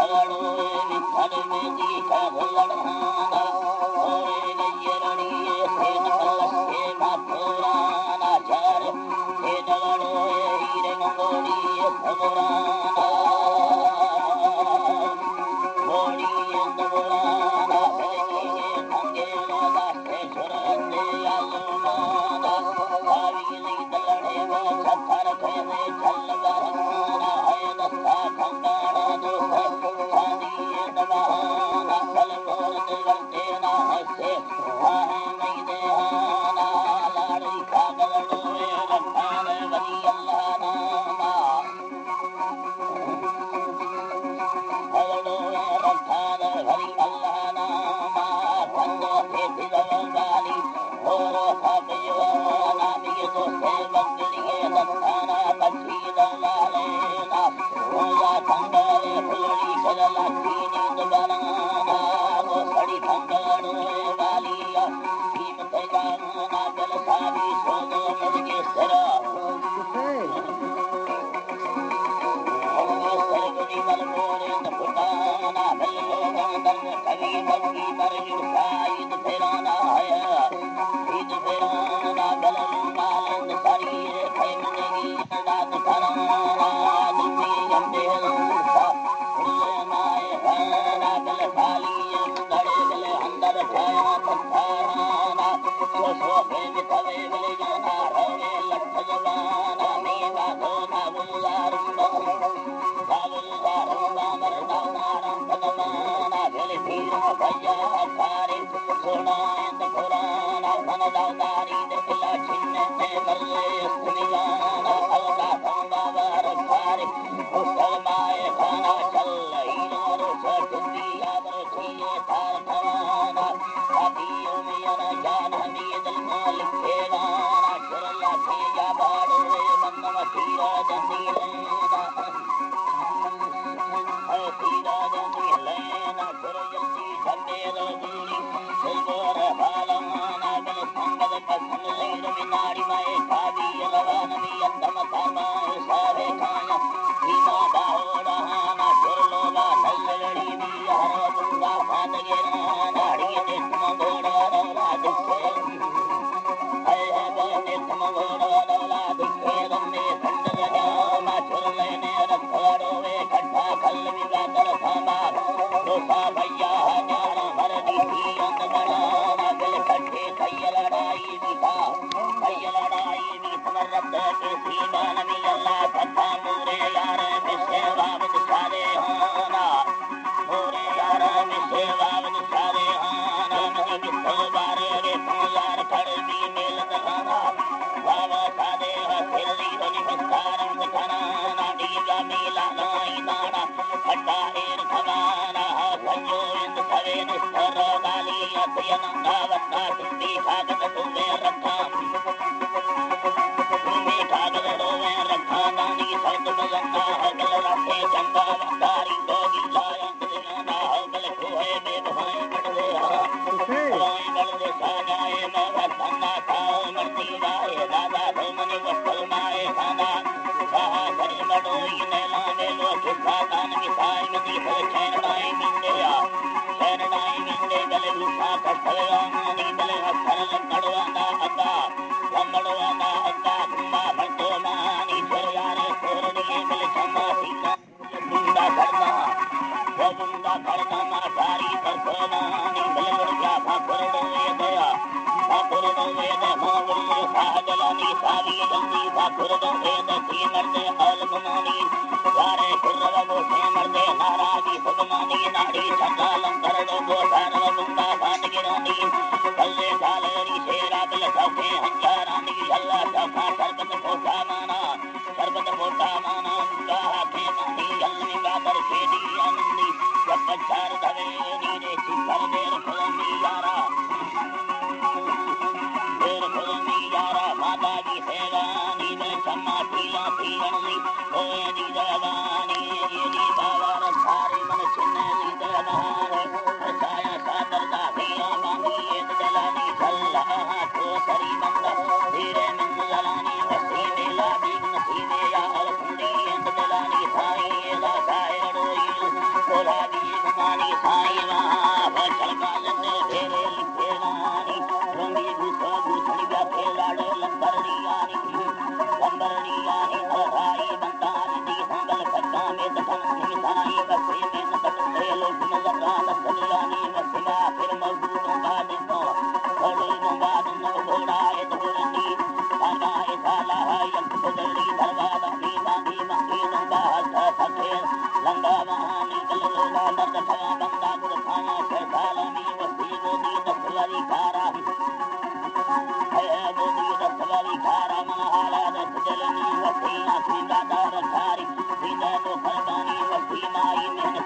Maria,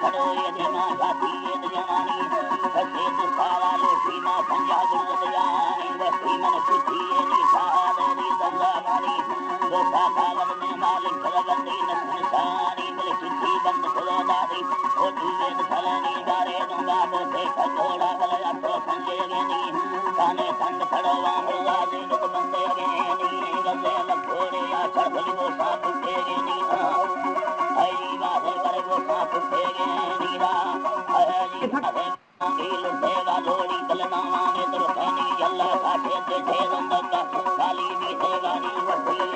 खड़ो ये धीमा छाती ये दयानी बसे तो सारा लोठी मा पंजा गुरु दयानी बसी मन सुधी ये नीठा देरी दंगा मानी दो साखावत में मालिक खलबंदी नसन सानी मिल चिट्ठी बंद खुलो दादी ओ वेद फलनी बारे दो बाबो से खगोड़ा बलया तो खंजे गेनी काने ठंड खड़ो वामरुआ जी नित बंदे गेनी गले लखोड़े या चढ़ली वो साप गेनी हरी बाधे करे वो साप गेनी रा हरी बाधे लुटेगा लोड़ी बलना माने तो खैनी अल्लाह काटे ते थे दंदका काली भी थे गाड़ी वसी